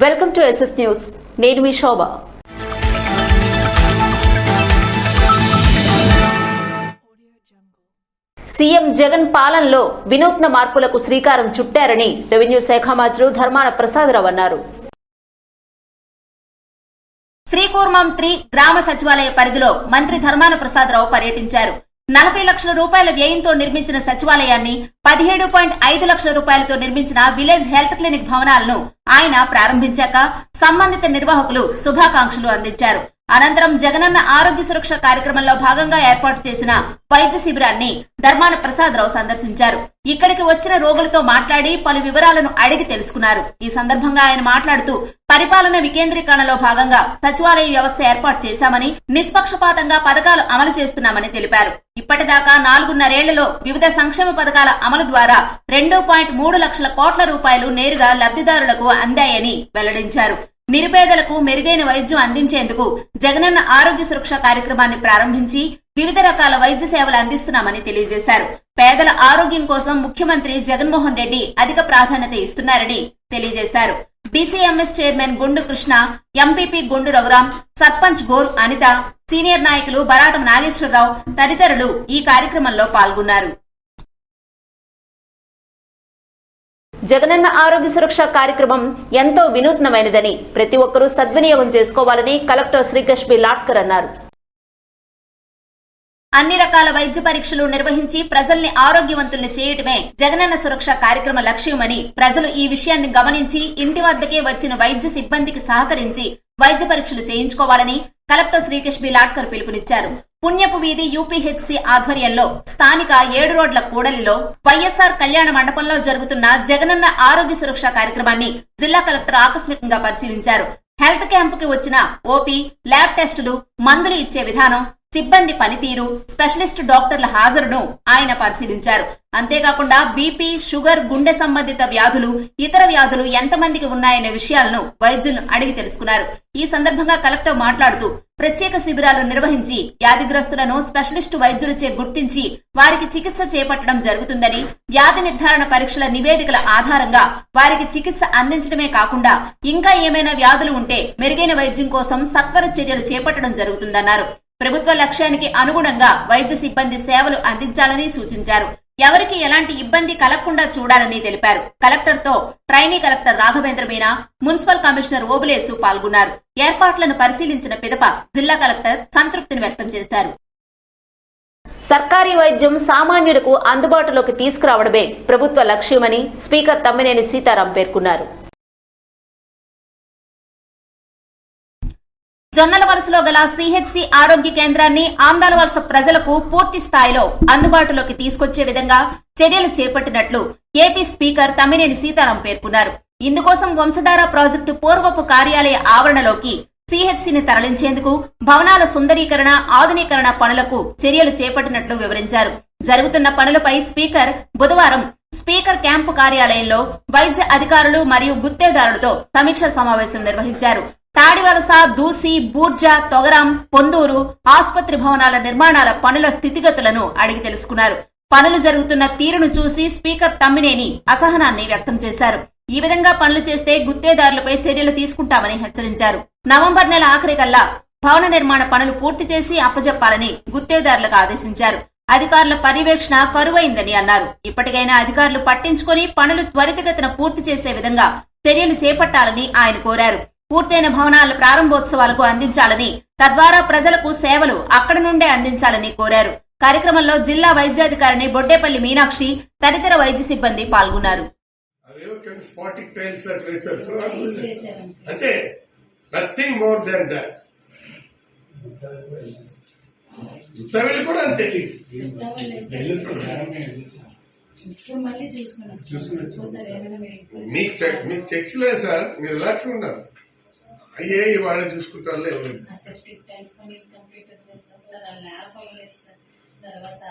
Welcome to SS news. నేను మీ శోభ. CM Jagan పాలనలో వినూత్న మార్పులకు శ్రీకారం చుట్టారని రెవెన్యూ శాఖ మంత్రి ధర్మాన ప్రసాదరావు అన్నారు. శ్రీకూర్మం 3 గ్రామ సచివాలయ పరిధిలో మంత్రి ధర్మాన ప్రసాదరావు పర్యటించారు. 40 లక్షల రూపాయల వ్యయంతో నిర్మించిన సచివాలయాన్ని 17.5 లక్షల రూపాయలతో నిర్మించిన విలేజ్ హెల్త్ క్లినిక్ భవనాలను ఆయన ప్రారంభించాక సంబంధిత నిర్వాహకులు శుభాకాంక్షలు అందించారు. అనంతరం జగనన్న ఆరోగ్య సురక్ష కార్యక్రమంలో భాగంగా ఏర్పాటు చేసిన వైద్య శిబిరాన్ని ధర్మాన ప్రసాదరావు సందర్శించారు. ఇక్కడికి వచ్చిన రోగులతో మాట్లాడి పలు వివరాలను అడిగి తెలుసుకున్నారు. ఈ సందర్భంగా ఆయన మాట్లాడుతూ పరిపాలన వికేంద్రీకరణలో భాగంగా సచివాలయ వ్యవస్థ ఏర్పాటు చేశామని, నిష్పక్షపాతంగా పథకాలు అమలు చేస్తున్నామని తెలిపారు. ఇప్పటిదాకా 4.5 వివిధ సంక్షేమ పథకాల అమలు ద్వారా 2.3 లక్షల కోట్ల రూపాయలు నేరుగా లబ్దిదారులకు అందాయని వెల్లడించారు. నిరుపేదలకు మెరుగైన వైద్యం అందించేందుకు జగనన్న ఆరోగ్య సురక్ష కార్యక్రమాన్ని ప్రారంభించి వివిధ రకాల వైద్య సేవలు అందిస్తున్నామని తెలియజేశారు. పేదల ఆరోగ్యం కోసం ముఖ్యమంత్రి జగన్మోహన్ రెడ్డి అధిక ప్రాధాన్యత ఇస్తున్నారని తెలియజేశారు. డీసీఎంఎస్ చైర్మన్ గుండు కృష్ణ, ఎంపీపీ గుండు రఘురాం, సర్పంచ్ గోరు అనిత, సీనియర్ నాయకులు బరాటం నాగేశ్వరరావు తదితరులు ఈ కార్యక్రమంలో పాల్గొన్నారు. జగనన్న ఆరోగ్య సురక్ష కార్యక్రమం ఎంతో వినూత్నమైనదని, ప్రతి ఒక్కరూ సద్వినియోగం చేసుకోవాలని కలెక్టర్ శ్రీకష్ బి లాట్కర్ అన్నారు. అన్ని రకాల వైద్య పరీక్షలు నిర్వహించి ప్రజల్ని ఆరోగ్యవంతుల్ని చేయటమే జగనన్న సురక్ష కార్యక్రమ లక్ష్యమని, ప్రజలు ఈ విషయాన్ని గమనించి ఇంటి వద్దకే వచ్చిన వైద్య సిబ్బందికి సహకరించి వైద్య పరీక్షలు చేయించుకోవాలని కలెక్టర్ శ్రీకష్ బి లాట్కర్ పిలుపునిచ్చారు. పుణ్యపు వీధి యూపీహెచ్సి ఆధ్వర్యంలో స్థానిక 7 రోడ్ల కూడలిలో వైఎస్ఆర్ కళ్యాణ మండపంలో జరుగుతున్న జగనన్న ఆరోగ్య సురక్ష కార్యక్రమాన్ని జిల్లా కలెక్టర్ ఆకస్మికంగా పరిశీలించారు. హెల్త్ క్యాంపుకి వచ్చిన ఓపీ, ల్యాబ్ టెస్టులు, మందులు ఇచ్చే విధానం, సిబ్బంది పనితీరు, స్పెషలిస్ట్ డాక్టర్ల హాజరును ఆయన పరిశీలించారు. అంతేకాకుండా బీపీ, షుగర్, గుండె సంబంధిత వ్యాధులు, ఇతర వ్యాధులు ఎంతమందికి ఉన్నాయనే విషయాలను వైద్యులను అడిగి తెలుసుకున్నారు. ఈ సందర్భంగా కలెక్టర్ మాట్లాడుతూ ప్రత్యేక శిబిరాలు నిర్వహించి వ్యాధిగ్రస్తులను స్పెషలిస్టు వైద్యులచే గుర్తించి వారికి చికిత్స చేపట్టడం జరుగుతుందని, వ్యాధి నిర్ధారణ పరీక్షల నివేదికల ఆధారంగా వారికి చికిత్స అందించడమే కాకుండా ఇంకా ఏమైనా వ్యాధులు ఉంటే మెరుగైన వైద్యం కోసం సత్వర చర్యలు చేపట్టడం జరుగుతుందన్నారు. ప్రభుత్వ లక్ష్యానికి అనుగుణంగా వైద్య సిబ్బంది సేవలు అందించాలని సూచించారు. ఎవరికి ఎలాంటి ఇబ్బంది కలగకుండా చూడాలని తెలిపారు. కలెక్టర్ తో trainee collector Raghavendra Meena, municipal commissioner Obulesu పాల్గొన్నారు. ఏర్పాట్లను పరిశీలించిన పిదప జిల్లా కలెక్టర్ సంతృప్తిని వ్యక్తం చేశారు. సర్కారీ వైద్యం సామాన్యులకు అందుబాటులోకి తీసుకురావడమే ప్రభుత్వ లక్ష్యమని స్పీకర్ తమ్మినేని సీతారాం పేర్కొన్నారు. జొన్నల వలసలో గల సిహెచ్సి ఆరోగ్య కేంద్రాన్ని ఆందాల వలస ప్రజలకు పూర్తి స్థాయిలో అందుబాటులోకి తీసుకొచ్చే విధంగా చర్యలు చేపట్టినట్లు ఏపీ స్పీకర్ తమ్మినేని సీతారాం పేర్కొన్నారు. ఇందుకోసం వంశధార ప్రాజెక్టు పూర్వపు కార్యాలయ ఆవరణలోకి సిహెచ్సిని తరలించేందుకు భవనాల సుందరీకరణ, ఆధునీకరణ పనులకు చర్యలు చేపట్టినట్లు వివరించారు. జరుగుతున్న పనులపై స్పీకర్ బుధవారం స్పీకర్ క్యాంపు కార్యాలయంలో వైద్య అధికారులు మరియు గుత్తేదారులతో సమీక్ష సమావేశం నిర్వహించారు. తాడివలస, దూసి, బూర్జా, తొగరాం, పొందూరు ఆసుపత్రి భవనాల నిర్మాణాల పనుల స్థితిగతులను అడిగి తెలుసుకున్నారు. పనులు జరుగుతున్న తీరును చూసి స్పీకర్ తమ్మినేని అసహనాన్ని వ్యక్తం చేశారు. ఈ విధంగా పనులు చేస్తే గుత్తేదారులపై చర్యలు తీసుకుంటామని హెచ్చరించారు. నవంబర్ నెల ఆఖరికల్లా భవన నిర్మాణ పనులు పూర్తి చేసి అప్పజెప్పాలని గుత్తేదారులకు ఆదేశించారు. అధికారుల పర్యవేక్షణ కరువైందని అన్నారు. ఇప్పటికైనా అధికారులు పట్టించుకుని పనులు త్వరితగతిన పూర్తి చేసే విధంగా చర్యలు చేపట్టాలని ఆయన కోరారు. పూర్తయిన భవనాల ప్రారంభోత్సవాలకు అందించాలని, తద్వారా ప్రజలకు సేవలు అక్కడి నుండే అందించాలని కోరారు. కార్యక్రమంలో జిల్లా వైద్యాధికారిని బొడ్డేపల్లి మీనాక్షి తదితర వైద్య సిబ్బంది పాల్గొన్నారు. అయ్యే వాళ్ళే చూసుకుంటారు. తర్వాత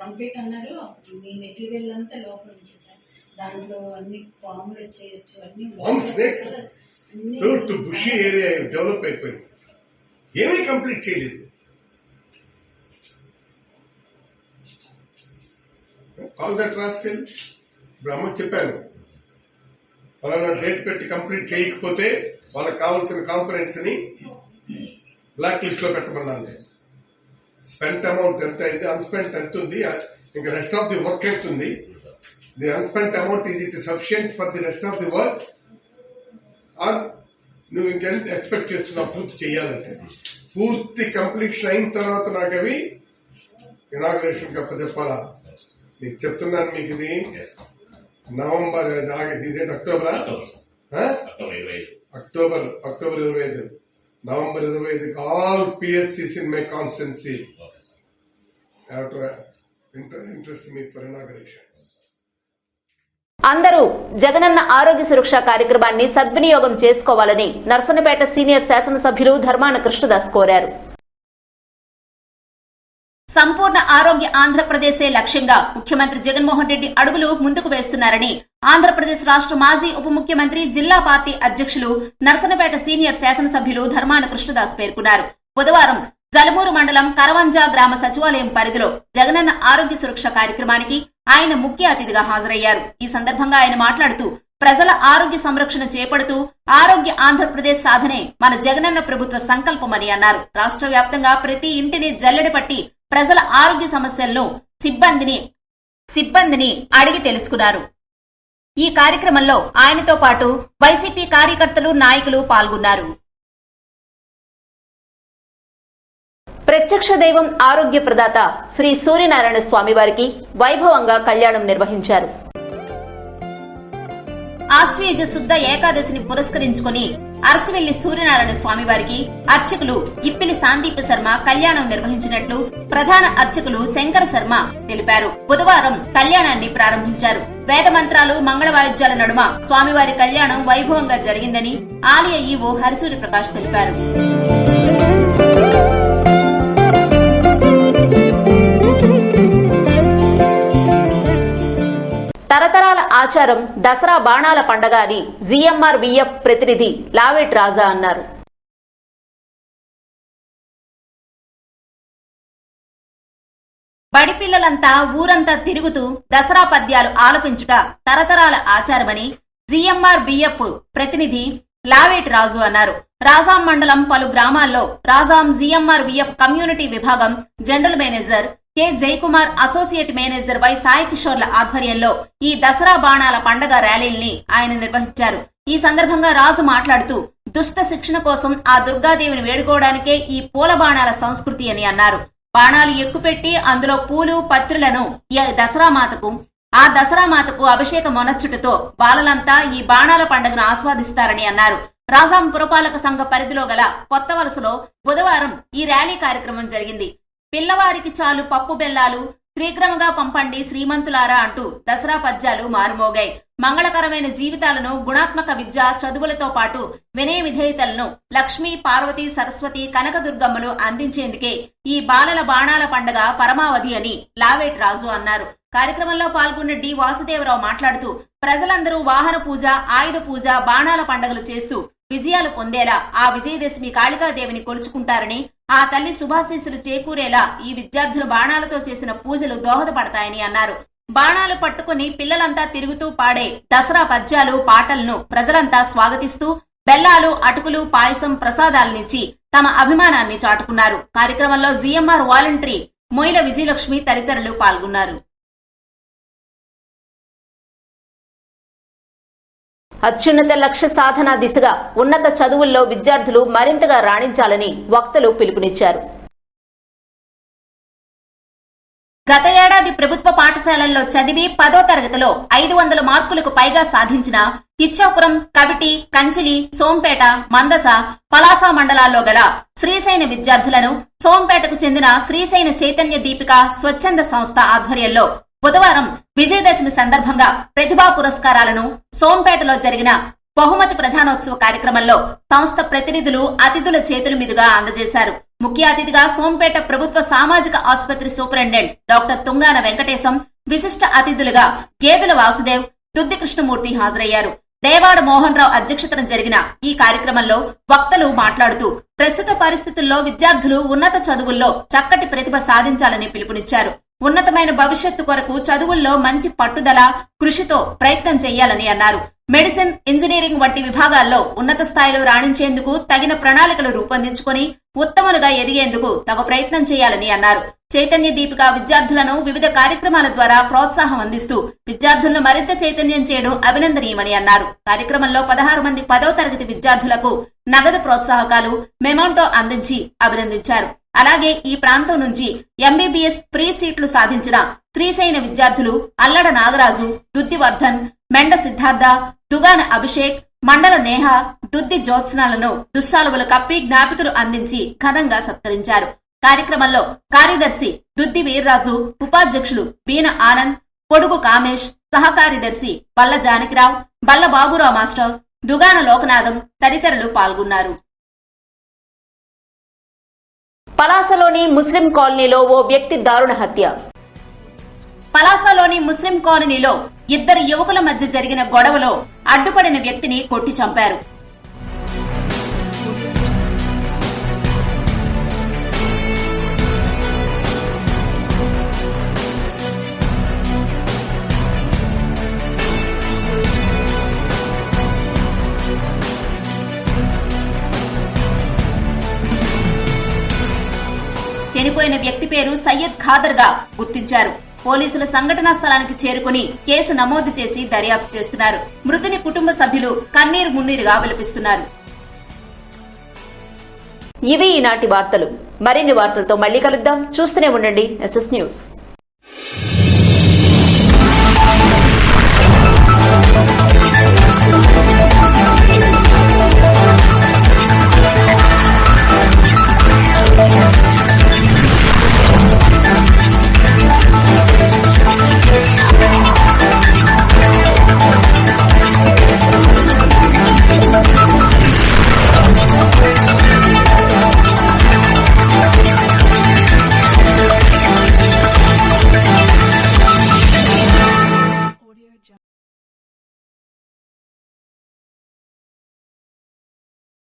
కంప్లీట్ అన్నారు. మీ మెటీరియల్ అంతా లోపల నుంచి సార్, దాంట్లో అన్ని పాములు వచ్చేయచ్చు, అన్ని బుషి ఏరియా డెవలప్ అయిపోయింది. ఏమీ కంప్లీట్ చేయలేదు. కాల్ దట్ రాసుకెళ్ళి ఇప్పుడు అమ్మకు చెప్పాను, ఫలానా డేట్ పెట్టి కంప్లీట్ చేయకపోతే వాళ్ళకి కావాల్సిన కాంపనెంట్స్ ని బ్లాక్ లిస్ట్ లో పెట్టమన్నాను. స్పెంట్ అమౌంట్ ఎంత అయింది, అన్స్పెంట్ ఎంత ఉంది, ఇంకా రెస్ట్ ఆఫ్ ది వర్క్ ఎంత ఉంది, the unspent amount is it sufficient for the rest of the work, నువ్వు ఇంకెంత ఎక్స్పెక్ట్ చేస్తున్నావు పూర్తి చేయాలంటే. పూర్తి కంప్లీషన్ అయిన తర్వాత నాకు అవి ఇనాగ్రేషన్ చెప్పాలా. నీకు చెప్తున్నాను, మీకు ఇది నవంబర్ ఇదే అక్టోబరా, October 25, November 25 all PHCs in my constituency interest me for inauguration. అందరూ జగనన్న ఆరోగ్య సురక్ష కార్యక్రమాన్ని సద్వినియోగం చేసుకోవాలని నర్సన్నపేట సీనియర్ శాసనసభ్యులు ధర్మాన కృష్ణదాస్ కోరారు. సంపూర్ణ ఆరోగ్య ఆంధ్రప్రదేశే లక్ష్యంగా ముఖ్యమంత్రి జగన్మోహన్ రెడ్డి అడుగులు ముందుకు వేస్తున్నారని ఆంధ్రప్రదేశ్ రాష్ట్ర మాజీ ఉప ముఖ్యమంత్రి, జిల్లా పార్టీ అధ్యక్షులు, నర్సన్నపేట సీనియర్ శాసనసభ్యులు ధర్మాన కృష్ణదాస్ పేర్కొన్నారు. బుధవారం జలమూరు మండలం కరవంజా గ్రామ సచివాలయం పరిధిలో జగనన్న ఆరోగ్య సురక్ష కార్యక్రమానికి ఆయన ముఖ్య అతిథిగా హాజరయ్యారు. ఈ సందర్భంగా ఆయన మాట్లాడుతూ ప్రజల ఆరోగ్య సంరక్షణ చేపడుతూ ఆరోగ్య ఆంధ్రప్రదేశ్ సాధనే మన జగనన్న ప్రభుత్వ సంకల్పమని అన్నారు. రాష్ట్ర వ్యాప్తంగా ప్రతి ఇంటిని జల్లెడ పట్టి ప్రజల ఆరోగ్య సమస్యలను సిబ్బందిని అడిగి తెలుసుకున్నారు. ఈ కార్యక్రమంలో ఆయనతో పాటు వైసీపీ కార్యకర్తలు, నాయకులు పాల్గొన్నారు. ప్రత్యక్ష దైవం ఆరోగ్య ప్రదాత శ్రీ సూర్యనారాయణ స్వామి వారికి వైభవంగా కళ్యాణం నిర్వహించారు. ఆశ్వయుజ శుద్ధ ఏకాదశిని పురస్కరించుకుని అరసివెల్లి సూర్యనారాయణ స్వామి వారికి అర్చకులు ఇప్పిలి సాందీప శర్మ కళ్యాణం నిర్వహించినట్లు ప్రధాన అర్చకులు శంకర శర్మ తెలిపారు. బుధవారం కళ్యాణాన్ని ప్రారంభించారు. వేద మంత్రాలు, మంగళ వాయిద్యాల నడుమ స్వామివారి కళ్యాణం వైభవంగా జరిగిందని ఆలయ ఈవో హరిసూరి ప్రకాష్ తెలిపారు. తరతరాల ఆచారం దసరా బాణాల పండగ అని జీఎంఆర్వీఎఫ్ ప్రతినిధి లావేట్ రాజా అన్నారు. బడిపిల్లలంతా ఊరంతా తిరుగుతూ దసరా పద్యాలు ఆలపించుట తరతరాల ఆచారమని జీఎంఆర్వీఎఫ్ ప్రతినిధి లావేట్ రాజు అన్నారు. రాజాం మండలం పలు గ్రామాల్లో రాజాం జీఎంఆర్వీఎఫ్ కమ్యూనిటీ విభాగం general manager K Jayakumar, associate manager Y Sai కిషోర్ల ఆధ్వర్యంలో ఈ దసరా బాణాల పండగ ర్యాలీల్ని ఆయన నిర్వహించారు. ఈ సందర్భంగా రాజు మాట్లాడుతూ దుష్ట శిక్షణ కోసం ఆ దుర్గాదేవిని వేడుకోవడానికే ఈ పూల బాణాల సంస్కృతి అని అన్నారు. బాణాలు ఎక్కుపెట్టి అందులో పూలు, పత్రులను ఆ దసరా మాతకు అభిషేక మొనచ్చుటతో బాలలంతా ఈ బాణాల పండుగను ఆస్వాదిస్తారని అన్నారు. రాజాం పురపాలక సంఘ పరిధిలో గల కొత్త వలసలో బుధవారం ఈ ర్యాలీ కార్యక్రమం జరిగింది. పిల్లవారికి చాలు పప్పు బెల్లాలు, శ్రీగ్రమంగా పంపండి శ్రీమంతులారా అంటూ దసరా పద్యాలు మారుమోగాయి. మంగళకరమైన జీవితాలను, గుణాత్మక విద్య, చదువులతో పాటు వినయ విధేయతలను లక్ష్మీ, పార్వతి, సరస్వతి, కనకదుర్గమ్మలు అందించేందుకే ఈ బాలల బాణాల పండగ పరమావధి అని లావేట్ రాజు అన్నారు. కార్యక్రమంలో పాల్గొన్న డి వాసుదేవరావు మాట్లాడుతూ ప్రజలందరూ వాహన పూజ, ఆయుధ పూజ, బాణాల పండుగలు చేస్తూ విజయాలు పొందేలా ఆ విజయదశమి కాళికాదేవిని కొలుచుకుంటారని, ఆ తల్లి శుభాశీస్సులు చేకూరేలా ఈ విద్యార్థులు బాణాలతో చేసిన పూజలు దోహదపడతాయని అన్నారు. బాణాలు పట్టుకుని పిల్లలంతా తిరుగుతూ పాడే దసరా పద్యాలు, పాటలను ప్రజలంతా స్వాగతిస్తూ బెల్లాలు, అటుకులు, పాయసం, ప్రసాదాలనిచ్చి తమ అభిమానాన్ని చాటుకున్నారు. కార్యక్రమంలో జీఎంఆర్ వాలంటరీ మొయిల విజయలక్ష్మి తదితరులు పాల్గొన్నారు. అత్యున్నత లక్ష్య సాధన దిశగా ఉన్నత చదువుల్లో విద్యార్థులు మరింతగా రాణించాలని వక్తలు పిలుపునిచ్చారు. గత ఏడాది ప్రభుత్వ పాఠశాలల్లో చదివి 10వ తరగతిలో 500 మార్కులకు పైగా సాధించిన ఇచ్చాపురం, కవిటి, కంచిలి, సోంపేట, మందస, పలాస మండలాల్లో గల శ్రీశైన విద్యార్థులను సోంపేటకు చెందిన శ్రీశైన చైతన్య దీపిక స్వచ్ఛంద సంస్థ ఆధ్వర్యంలో బుధవారం విజయదశమి సందర్భంగా ప్రతిభా పురస్కారాలను సోంపేటలో జరిగిన బహుమతి ప్రధానోత్సవ కార్యక్రమంలో సంస్థ ప్రతినిధులు అతిథుల చేతుల మీదుగా అందజేశారు. ముఖ్య అతిథిగా సోంపేట ప్రభుత్వ సామాజిక ఆసుపత్రి సూపరింటెండెంట్ డాక్టర్ తుంగాన వెంకటేశం, విశిష్ట అతిథులుగా గేదెల వాసుదేవ్, దుద్ది కృష్ణమూర్తి హాజరయ్యారు. దేవాడ మోహన్ రావు అధ్యక్షతన జరిగిన ఈ కార్యక్రమంలో వక్తలు మాట్లాడుతూ ప్రస్తుత పరిస్థితుల్లో విద్యార్థులు ఉన్నత చదువుల్లో చక్కటి ప్రతిభ సాధించాలని పిలుపునిచ్చారు. ఉన్నతమైన భవిష్యత్తు కొరకు చదువుల్లో మంచి పట్టుదల, కృషితో ప్రయత్నం చేయాలని అన్నారు. మెడిసిన్, ఇంజనీరింగ్ వంటి విభాగాల్లో ఉన్నత స్థాయిలో రాణించేందుకు తగిన ప్రణాళికలు రూపొందించుకుని ఉత్తములుగా ఎదిగేందుకు తగు ప్రయత్నం చేయాలని అన్నారు. చైతన్య దీపిక విద్యార్థులను వివిధ కార్యక్రమాల ద్వారా ప్రోత్సాహం అందిస్తూ విద్యార్థులను మరింత చైతన్యం చేయడం అభినందనీయమని అన్నారు. కార్యక్రమంలో 16 మంది 10వ తరగతి విద్యార్థులకు నగదు ప్రోత్సాహకాలు, మెమోంటో అందించి అభినందించారు. అలాగే ఈ ప్రాంతం నుంచి ఎంబీబీఎస్ ఫ్రీ సీట్లు సాధించిన శ్రీశైన విద్యార్థులు అల్లడ నాగరాజు, దుద్ది వర్ధన్, మెండ సిద్ధార్థ, దుగాన అభిషేక్, మండల నేహ, దుద్ది జ్యోత్స్నాలను దుశ్శాలువలు కప్పి జ్ఞాపికలు అందించి ఘనంగా సత్కరించారు. కార్యక్రమంలో కార్యదర్శి దుద్ది వీర్రాజు, ఉపాధ్యక్షులు బీన ఆనంద్, పొడుగు కామేష్, సహకార్యదర్శి బల్ల జానకిరావు, బల్ల బాబురావు మాస్టర్, దుగాన లోకనాథం తదితరులు పాల్గొన్నారు. పలాసలోని ముస్లిం కాలనీలో ఓ వ్యక్తి దారుణ హత్య. పలాసలోని ముస్లిం కాలనీలో 2 యువకుల మధ్య జరిగిన గొడవలో అడ్డుపడిన వ్యక్తిని కొట్టి చంపారు. చనిపోయిన వ్యక్తి పేరు సయ్యద్ ఖాదర్ గా గుర్తించారు. పోలీసులు సంఘటనా స్థలానికి చేరుకుని కేసు నమోదు చేసి దర్యాప్తు చేస్తున్నారు. మృతుని కుటుంబ సభ్యులు కన్నీరు మున్నీరుగా విలపిస్తున్నారు. ఇవి ఈనాటి వార్తలు. మరిన్ని వార్తలతో మళ్ళీ కలుద్దాం. చూస్తూనే ఉండండి ఎస్ఎస్ న్యూస్.